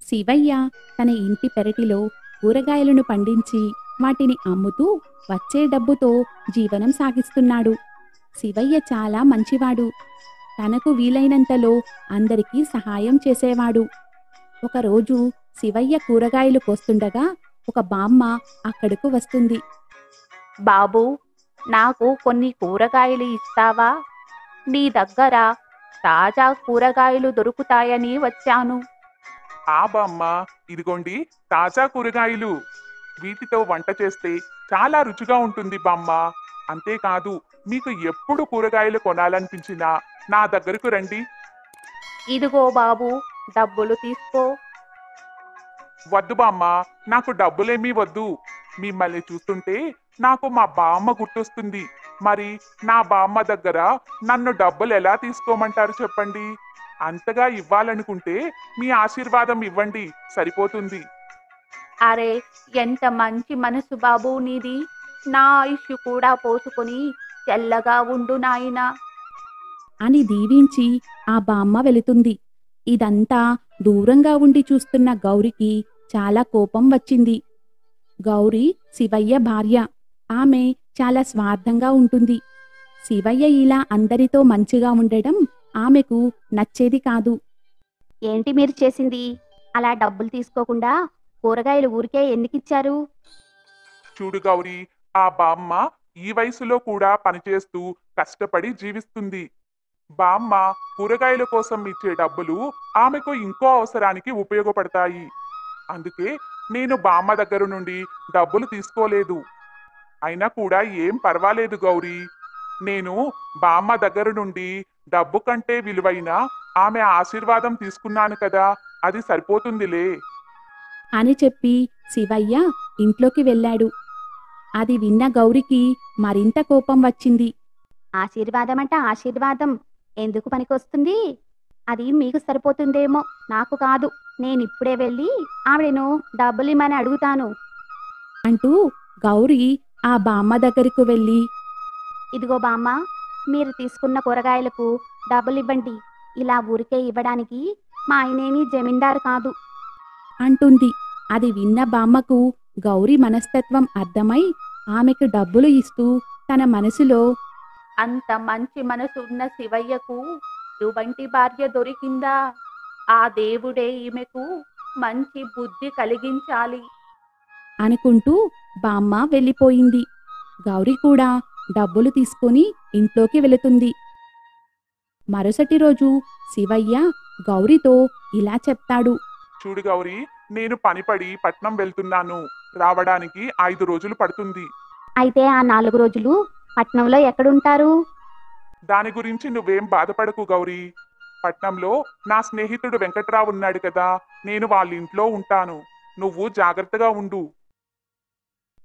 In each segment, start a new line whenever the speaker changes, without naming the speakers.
శివయ్య తన ఇంటి పెరటిలో కూరగాయలను పండించి వాటిని అమ్ముతూ వచ్చే డబ్బుతో జీవనం సాగిస్తున్నాడు. శివయ్య చాలా మంచివాడు. తనకు వీలైనంతలో అందరికీ సహాయం చేసేవాడు. ఒకరోజు శివయ్య కూరగాయలు కోస్తుండగా ఒక బామ్మ అక్కడకు వస్తుంది.
బాబూ, నాకు కొన్ని కూరగాయలు ఇస్తావా? నీ దగ్గర తాజా కూరగాయలు దొరుకుతాయని వచ్చాను.
బామ్మ, ఇదిగోండి తాజా కూరగాయలు. వీటితో వంట చేస్తే చాలా రుచిగా ఉంటుంది బామ్మ. అంతేకాదు, మీకు ఎప్పుడు కూరగాయలు కొనాలనిపించినా నా దగ్గరకు రండి.
ఇదిగో బాబు, డబ్బులు తీసుకో.
వద్దు బామ్మ, నాకు డబ్బులేమీ వద్దు. మిమ్మల్ని చూస్తుంటే నాకు మా బామ్మ గుర్తొస్తుంది. మరి నా బామ్మ దగ్గర నన్ను డబ్బులు ఎలా తీసుకోమంటారు చెప్పండి? అంతగా ఇవ్వాలనుకుంటే మీ ఆశీర్వాదం ఇవ్వండి, సరిపోతుంది.
అరే, ఎంత మంచి మనసు బాబు నీది. నా ఆయుష్ కూడా పోసుకొని చల్లగా ఉండు నాయనా
అని దీవించి ఆ బామ్మ వెళుతుంది. ఇదంతా దూరంగా ఉండి చూస్తున్న గౌరికి చాలా కోపం వచ్చింది. గౌరి శివయ్య భార్య. ఆమె చాలా స్వార్థంగా ఉంటుంది. శివయ్య ఇలా అందరితో మంచిగా ఉండడం ఆమెకు నచ్చేది కాదు.
ఏంటి మీరు చేసింది? అలా డబ్బులు తీసుకోకుండా కూరగాయలు ఊరికే ఎందుకిచ్చారు?
చూడు గౌరీ, ఆ బామ్మ ఈ వయసులో కూడా పనిచేస్తూ కష్టపడి జీవిస్తుంది. బామ్మ కూరగాయల కోసం ఇచ్చే డబ్బులు ఆమెకు ఇంకో అవసరానికి ఉపయోగపడతాయి. అందుకే నేను బామ్మ దగ్గర నుండి డబ్బులు తీసుకోలేదు. అయినా కూడా ఏం పర్వాలేదు గౌరీ. నేను బామ్మ దగ్గర నుండి డబ్బు కంటే విలువైన ఆమె ఆశీర్వాదం తీసుకున్నాను కదా, అది సరిపోతుందిలే
అని చెప్పి శివయ్య ఇంట్లోకి వెళ్ళాడు. అది విన్న గౌరికి మరింత కోపం వచ్చింది.
ఆశీర్వాదం అంటే ఆశీర్వాదం ఎందుకు పనికొస్తుంది? అది మీకు సరిపోతుందేమో, నాకు కాదు. నేనిప్పుడే వెళ్ళి ఆవిడను డబ్బులిమ్మని అడుగుతాను
అంటూ గౌరి ఆ బామ్మ దగ్గరకు వెళ్ళి,
ఇదిగో బామ్మ, మీరు తీసుకున్న కూరగాయలకు డబ్బులివ్వండి. ఇలా ఊరికే ఇవ్వడానికి మా ఆయనేమీ జమీందారు కాదు
అంటుంది. అది విన్న బామ్మకు గౌరి మనస్తత్వం అర్థమై ఆమెకు డబ్బులు ఇస్తూ తన మనసులో,
అంత మంచి మనసు ఉన్న శివయ్యకు ఇటువంటి భార్య దొరికిందా? ఆ దేవుడే ఈమెకు మంచి బుద్ధి కలిగించాలి
అనుకుంటూ బామ్మ వెళ్ళిపోయింది. గౌరి కూడా డబ్బులు తీసుకొని ఇంట్లోకి వెళుతుంది. మరుసటి రోజు శివయ్య గౌరితో ఇలా చెప్తాడు.
చూడు గౌరీ, నేను పనిపడి పట్నం వెళ్తున్నాను. రావడానికి 5 రోజులు పడుతుంది.
అయితే ఆ 4 రోజులు పట్నంలో ఎక్కడుంటారు?
దాని గురించి నువ్వేం బాధపడకు గౌరీ. పట్నంలో నా స్నేహితుడు వెంకట్రావు ఉన్నాడు కదా, నేను వాళ్ళ ఇంట్లో ఉంటాను. నువ్వు జాగ్రత్తగా ఉండు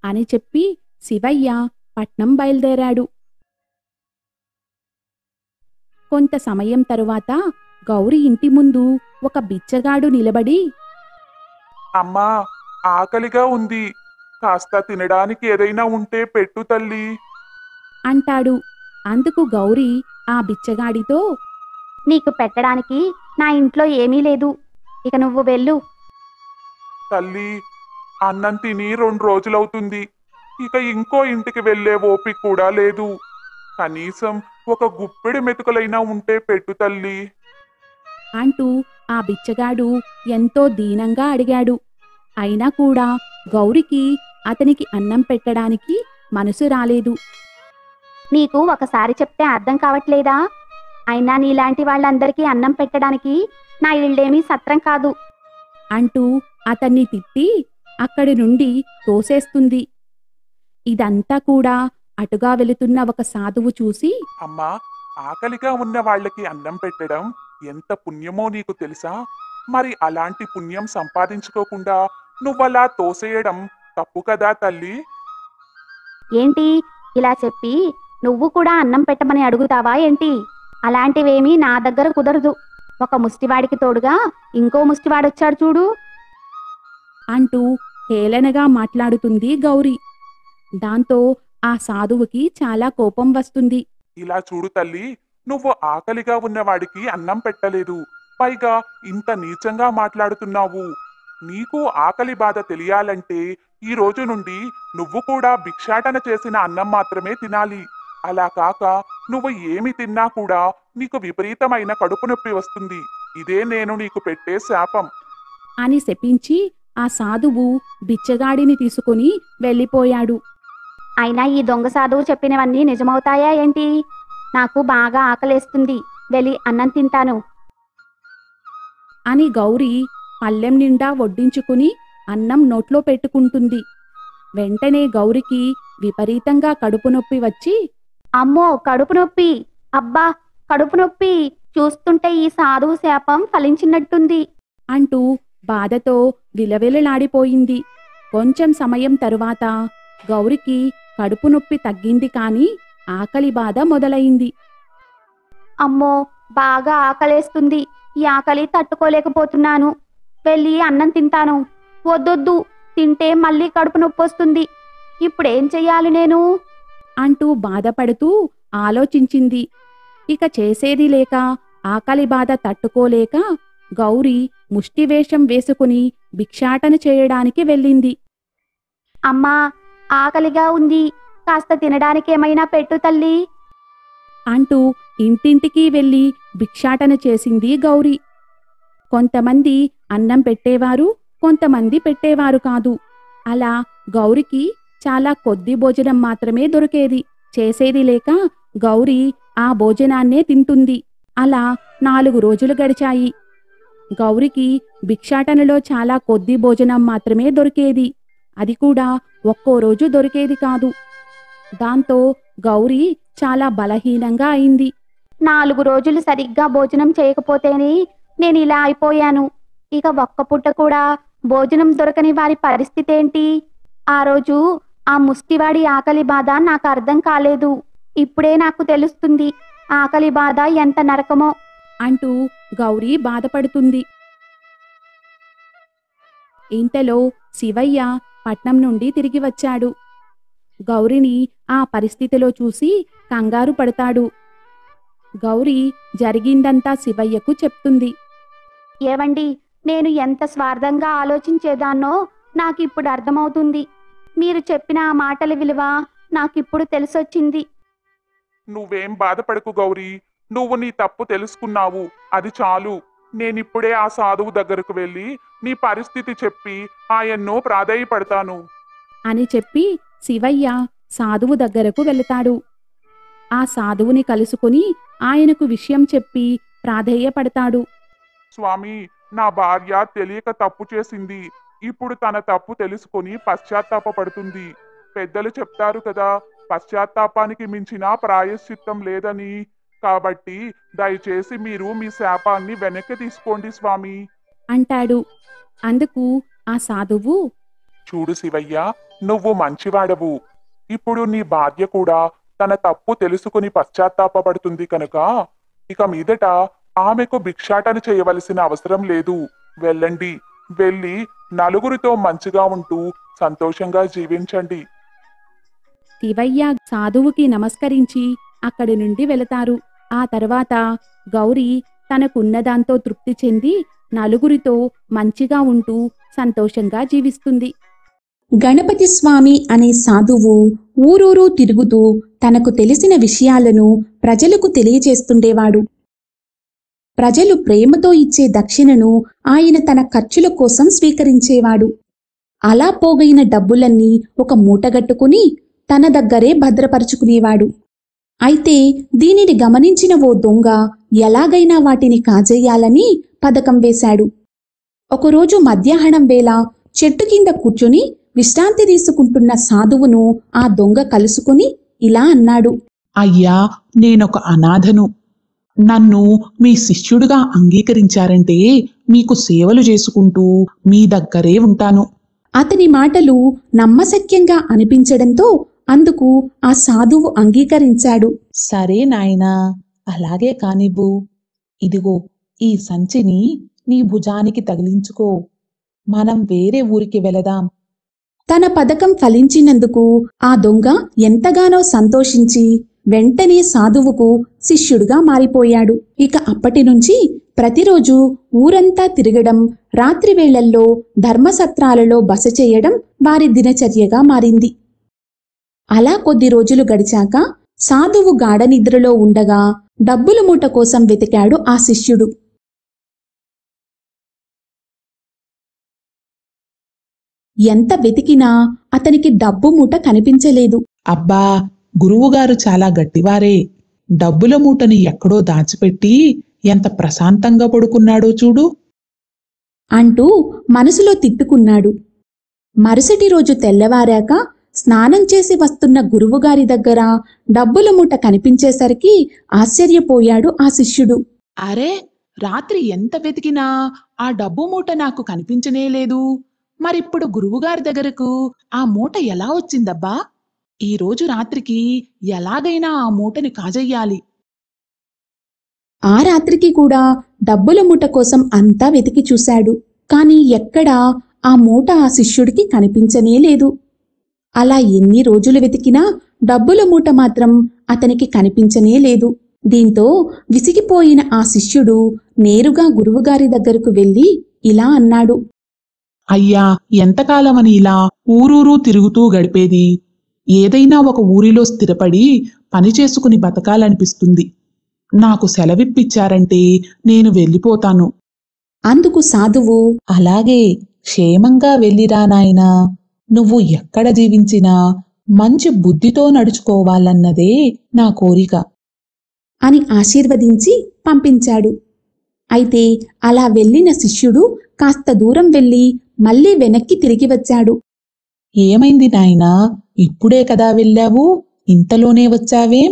అని చెప్పి శివయ్య పట్నం బయలుదేరాడు. కొంత సమయం తరువాత గౌరి ఇంటి ముందు ఒక బిచ్చగాడు నిలబడి,
అమ్మా, ఆకలిగా ఉంది. కాస్త తినడానికి ఏదైనా ఉంటే పెట్టు తల్లి
అంటాడు. అందుకు గౌరి ఆ బిచ్చగాడితో,
నీకు పెట్టడానికి నా ఇంట్లో ఏమీ లేదు. ఇక నువ్వు వెళ్ళు.
తల్లి, అన్నం తిని 2 రోజులవుతుంది. ఇక ఇంకో ఇంటికి వెళ్ళే ఓపిక కూడా లేదు. కనీసం ఒక గుప్పెడు మెతుకులైనా ఉంటే పెట్టు తల్లి
అంటూ ఆ బిచ్చగాడు ఎంతో దీనంగా అడిగాడు. అయినా కూడా గౌరికి అతనికి అన్నం పెట్టడానికి మనసు రాలేదు.
నీకు ఒకసారి చెప్తే అర్థం కావట్లేదా? అయినా నీలాంటి వాళ్ళందరికీ అన్నం పెట్టడానికి నా ఇళ్ళేమీ సత్రం కాదు
అంటూ అతన్ని తిట్టి అక్కడి నుండి తోసేస్తుంది. ఇదంతా కూడా అటుగా వెళుతున్న ఒక సాధువు చూసి,
అమ్మా, ఆకలిగా ఉన్న వాళ్ళకి అన్నం పెట్టడం ఎంత పుణ్యమో నీకు తెలుసా? మరి అలాంటి పుణ్యం సంపాదించుకోకుండా నువ్వలా తోసేయడం తప్పు కదా తల్లి
ఏంటి ఇలా చెప్పి నువ్వు కూడా అన్నం పెట్టమని అడుగుతావా ఏంటి? అలాంటివేమీ నా దగ్గర కుదరదు. ఒక ముష్టివాడికి తోడుగా ఇంకో ముష్టివాడొచ్చాడు చూడు
అంటూ హేళనగా మాట్లాడుతుంది గౌరి. దాంతో ఆ సాధువుకి చాలా కోపం వస్తుంది.
ఇలా చూడు తల్లి, నువ్వు ఆకలిగా ఉన్నవాడికి అన్నం పెట్టలేదు, పైగా ఇంత నీచంగా మాట్లాడుతున్నావు. నీకు ఆకలి బాధ తెలియాలంటే ఈ రోజు నుండి నువ్వు కూడా భిక్షాటన చేసిన అన్నం మాత్రమే తినాలి. అలా కాక నువ్వు ఏమి తిన్నా కూడా నీకు విపరీతమైన కడుపు నొప్పి వస్తుంది. ఇదే నేను నీకు పెట్టే శాపం
అని శపించి ఆ సాధువు బిచ్చగాడిని తీసుకుని వెళ్ళిపోయాడు.
అయినా ఈ దొంగ సాధువు చెప్పినవన్నీ నిజమవుతాయా ఏంటి? నాకు బాగా ఆకలేస్తుంది, వెళ్ళి అన్నం తింటాను.
అని గౌరి పళ్ళెం నిండా వడ్డించుకుని అన్నం నోట్లో పెట్టుకుంటుంది. వెంటనే గౌరికి విపరీతంగా కడుపు నొప్పి వచ్చి,
అమ్మో కడుపు నొప్పి, అబ్బా కడుపు నొప్పి, చూస్తుంటే ఈ సాధువు శాపం ఫలించినట్టుంది
అంటూ బాధతో విలవిలలాడిపోయింది. కొంచెం సమయం తరువాత గౌరికి కడుపు నొప్పి తగ్గింది, కాని ఆకలి బాధ మొదలైంది.
అమ్మో బాగా ఆకలేస్తుంది, ఈ ఆకలి తట్టుకోలేకపోతున్నాను, వెళ్ళి అన్నం తింటాను. వద్దొద్దు, తింటే మళ్ళీ కడుపు నొప్పి వస్తుంది, ఇప్పుడేం చెయ్యాలి నేను
అంటూ బాధపడుతూ ఆలోచించింది. ఇక చేసేది లేక, ఆకలి బాధ తట్టుకోలేక గౌరి ముష్టివేషం వేసుకుని భిక్షాటన చేయడానికి వెళ్ళింది.
అమ్మా ఆకలిగా ఉంది, కాస్త తినడానికేమైనా పెట్టు తల్లి
అంటూ ఇంటింటికి వెళ్ళి భిక్షాటన చేసింది గౌరి. కొంతమంది అన్నం పెట్టేవారు, కొంతమంది పెట్టేవారు కాదు. అలా గౌరికి చాలా కొద్ది భోజనం మాత్రమే దొరికేది. చేసేది లేక గౌరి ఆ భోజనాన్నే తింటుంది. అలా 4 రోజులు గడిచాయి. గౌరికి భిక్షాటనలో చాలా కొద్ది భోజనం మాత్రమే దొరికేది. అది కూడా ఒక్కో రోజు దొరికేది కాదు. దాంతో గౌరి చాలా బలహీనంగా అయింది.
4 రోజులు సరిగ్గా భోజనం చేయకపోతేనే నేను ఇలా అయిపోయాను. ఇక ఒక్క పూట కూడా భోజనం దొరకని వారి పరిస్థితి ఏంటి? ఆ రోజు ఆ ముష్టివాడి ఆకలి బాధ నాకు అర్థం కాలేదు. ఇప్పుడే నాకు తెలుస్తుంది ఆకలి బాధ ఎంత నరకమో
అంటూ గౌరి బాధపడుతుంది. ఇంతలో శివయ్య పట్నం నుండి తిరిగి వచ్చాడు. గౌరిని ఆ పరిస్థితిలో చూసి కంగారు పడతాడు. గౌరి జరిగిందంతా శివయ్యకు చెప్తుంది.
ఏవండి, నేను ఎంత స్వార్థంగా ఆలోచించేదాన్నో నాకిప్పుడు అర్థమవుతుంది. మీరు చెప్పిన ఆ మాటల విలువ నాకిప్పుడు తెలిసొచ్చింది.
నువ్వేం బాధపడకు గౌరీ, నువ్వు నీ తప్పు తెలుసుకున్నావు, అది చాలు. నేనిప్పుడే ఆ సాధువు దగ్గరకు వెళ్ళి నీ పరిస్థితి చెప్పి ఆయన్ను ప్రాధేయపడతాను
అని చెప్పి శివయ్య సాధువు దగ్గరకు వెళతాడు. ఆ సాధువుని కలుసుకుని ఆయనకు విషయం చెప్పి ప్రాధేయపడతాడు.
స్వామి, నా భార్య తెలియక తప్పు చేసింది. ఇప్పుడు తన తప్పు తెలుసుకొని పశ్చాత్తాపపడుతుంది. పెద్దలు చెప్తారు కదా, పశ్చాత్తాపానికి మించిన ప్రాయశ్చిత్తం లేదని. కాబట్టి దయచేసి మీరు మీ శాపాన్ని వెనక్కి తీసుకోండి స్వామి
అంటాడు. అందుకు ఆ సాధువు,
చూడు శివయ్య, నువ్వు మంచివాడవు. ఇప్పుడు నీ భార్య కూడా తన తప్పు తెలుసుకుని పశ్చాత్తాపపడుతుంది కనుక ఇక మీదట ఆమెకు భిక్షాటన చేయవలసిన అవసరం లేదు. వెళ్ళండి, వెళ్ళి నలుగురితో మంచిగా ఉంటూ సంతోషంగా జీవించండి.
శివయ్య సాధువుకి నమస్కరించి అక్కడి నుండి వెళతారు. ఆ తర్వాత గౌరి తనకున్నదాంతో తృప్తి చెంది నలుగురితో మంచిగా ఉంటూ సంతోషంగా జీవిస్తుంది.
గణపతి స్వామి అనే సాధువు ఊరూరు తిరుగుతూ తనకు తెలిసిన విషయాలను ప్రజలకు తెలియజేస్తుండేవాడు. ప్రజలు ప్రేమతో ఇచ్చే దక్షిణను ఆయన తన ఖర్చుల కోసం స్వీకరించేవాడు. అలా పోగైన డబ్బులన్నీ ఒక మూటగట్టుకుని తన దగ్గరే భద్రపరుచుకునేవాడు. అయితే దీనిని గమనించిన ఓ దొంగ ఎలాగైనా వాటిని కాజేయాలని పథకం వేశాడు. ఒకరోజు మధ్యాహ్నం వేళ చెట్టు కింద కూర్చుని విశ్రాంతి తీసుకుంటున్న సాధువును ఆ దొంగ కలుసుకుని ఇలా అన్నాడు.
అయ్యా, నేనొక అనాథను. నన్ను మీ శిష్యుడిగా అంగీకరించారంటే మీకు సేవలు చేసుకుంటూ మీ దగ్గరే ఉంటాను.
అతని మాటలు నమ్మశక్యంగా అనిపించడంతో అందుకు ఆ సాధువు అంగీకరించాడు.
సరే నాయనా, అలాగే కానివ్వు. ఇదిగో ఈ సంచిని నీ భుజానికి తగిలించుకో. మనం వేరే ఊరికి వెళదాం.
తన పథకం ఫలించినందుకు ఆ దొంగ ఎంతగానో సంతోషించి వెంటనే సాధువుకు శిష్యుడుగా మారిపోయాడు. ఇక అప్పటినుంచి ప్రతిరోజు ఊరంతా తిరగడం, రాత్రి వేళల్లో ధర్మసత్రాలలో బస చేయడం వారి దినచర్యగా మారింది. అలా కొద్ది రోజులు గడిచాక సాధువు గాఢనిద్రలో ఉండగా డబ్బుల మూట కోసం వెతికాడు ఆ శిష్యుడు. ఎంత వెతికినా అతనికి డబ్బు మూట కనిపించలేదు.
అబ్బా, గురువుగారు చాలా గట్టివారే. డబ్బుల మూటని ఎక్కడో దాచిపెట్టి ఎంత ప్రశాంతంగా పడుకున్నాడో చూడు
అంటూ మనసులో తిట్టుకున్నాడు. మరుసటి రోజు తెల్లవారాక స్నానం చేసి వస్తున్న గురువుగారి దగ్గర డబ్బుల మూట కనిపించేసరికి ఆశ్చర్యపోయాడు ఆ శిష్యుడు.
అరే, రాత్రి ఎంత వెతికినా ఆ డబ్బు మూట నాకు కనిపించనే లేదు. మరిప్పుడు గురువుగారి దగ్గరకు ఆ మూట ఎలా వచ్చిందబ్బా? ఈరోజు రాత్రికి ఎలాగైనా ఆ మూటని కాజేయాలి.
ఆ రాత్రికి కూడా డబ్బుల మూట కోసం అంతా వెతికి చూశాడు. కాని ఎక్కడా ఆ మూట ఆ శిష్యుడికి కనిపించనే లేదు. అలా ఎన్ని రోజులు వెతికినా డబ్బుల మూట మాత్రం అతనికి కనిపించనే లేదు. దీంతో విసిగిపోయిన ఆ శిష్యుడు నేరుగా గురువుగారి దగ్గరకు వెళ్లి ఇలా అన్నాడు.
అయ్యా, ఎంతకాలమని ఇలా ఊరూరు తిరుగుతూ గడిపేది? ఏదైనా ఒక ఊరిలో స్థిరపడి పని చేసుకుని బతకాలనిపిస్తుంది. నాకు సెలవిప్పిచ్చారంటే నేను వెళ్ళిపోతాను.
అందుకు సాధువు,
అలాగే, క్షేమంగా వెళ్ళిరా నాయనా. నువ్వు ఎక్కడ జీవించినా మంచి బుద్ధితో నడుచుకోవాలన్నదే నా కోరిక
అని ఆశీర్వదించి పంపించాడు. అయితే అలా వెళ్ళిన శిష్యుడు కాస్త దూరం వెళ్ళి మళ్లీ వెనక్కి తిరిగి వచ్చాడు.
ఏమైంది నాయనా? ఇప్పుడే కదా వెళ్ళావు, ఇంతలోనే వచ్చావేం?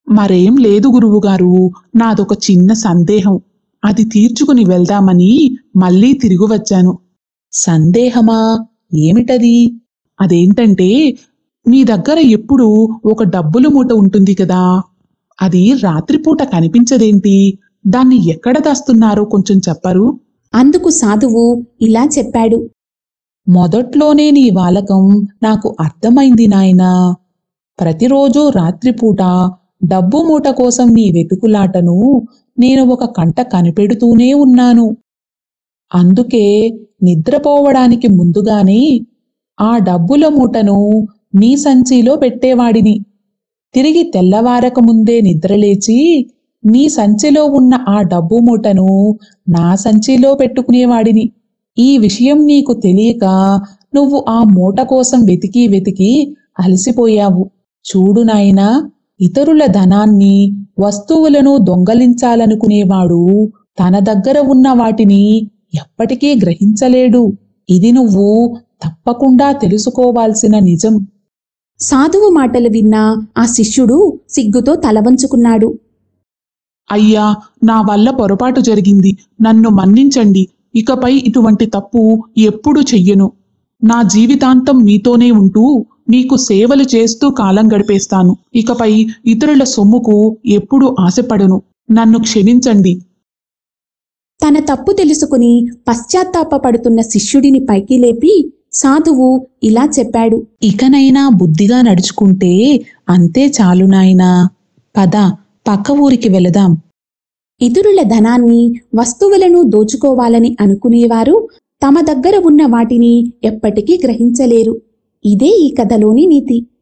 మరేం లేదు గురువుగారు, నాదొక చిన్న సందేహం. అది తీర్చుకుని వెళ్దామని మళ్ళీ తిరిగి వచ్చాను. సందేహమా? ఏమిటది? అదేంటంటే, మీ దగ్గర ఎప్పుడూ ఒక డబ్బుల మూట ఉంటుంది కదా, అది రాత్రిపూట కనిపించదేంటి? దాన్ని ఎక్కడ దాస్తున్నారో కొంచెం చెప్పరు?
అందుకు సాధువు ఇలా చెప్పాడు.
మొదట్లోనే నీ వాలకం నాకు అర్థమైంది నాయనా. ప్రతిరోజూ రాత్రిపూట డబ్బు మూట కోసం నీ వెతుకులాటను నేను ఒక కంట కనిపెడుతూనే ఉన్నాను. అందుకే నిద్రపోవడానికి ముందుగానే ఆ డబ్బుల మూటను నీ సంచిలో పెట్టేవాడిని. తిరిగి తెల్లవారక ముందే నిద్రలేచి నీ సంచిలో ఉన్న ఆ డబ్బు మూటను నా సంచిలో పెట్టుకునేవాడిని. ఈ విషయం నీకు తెలియక నువ్వు ఆ మూట కోసం వెతికి వెతికి అలసిపోయావు. చూడు నాయనా, ఇతరుల ధనాన్ని, వస్తువులను దొంగలించాలనుకునేవాడు తన దగ్గర ఉన్న వాటిని ఎప్పటికీ గ్రహించలేడు. ఇది నువ్వు తప్పకుండా తెలుసుకోవాల్సిన నిజం.
సాధువు మాటలు విన్న ఆ శిష్యుడు సిగ్గుతో తలవంచుకున్నాడు.
అయ్యా, నా వల్ల పొరపాటు జరిగింది, నన్ను మన్నించండి. ఇకపై ఇటువంటి తప్పు ఎప్పుడూ చెయ్యను. నా జీవితాంతం మీతోనే ఉంటూ మీకు సేవలు చేస్తూ కాలం గడిపేస్తాను. ఇకపై ఇతరుల సొమ్ముకు ఎప్పుడూ ఆశపడను. నన్ను క్షమించండి.
తన తప్పు తెలుసుకుని పశ్చాత్తాపపడుతున్న శిష్యుడిని పైకి లేపి సాధువు ఇలా చెప్పాడు.
ఇకనైనా బుద్ధిగా నడుచుకుంటే అంతే చాలు నాయనా. పద, పక్క ఊరికి వెళదాం.
ఇతరుల ధనాన్ని, వస్తువులను దోచుకోవాలని అనుకునేవారు తమ దగ్గర ఉన్న వాటిని ఎప్పటికీ గ్రహించలేరు. ఇదే ఈ కథలోని నీతి.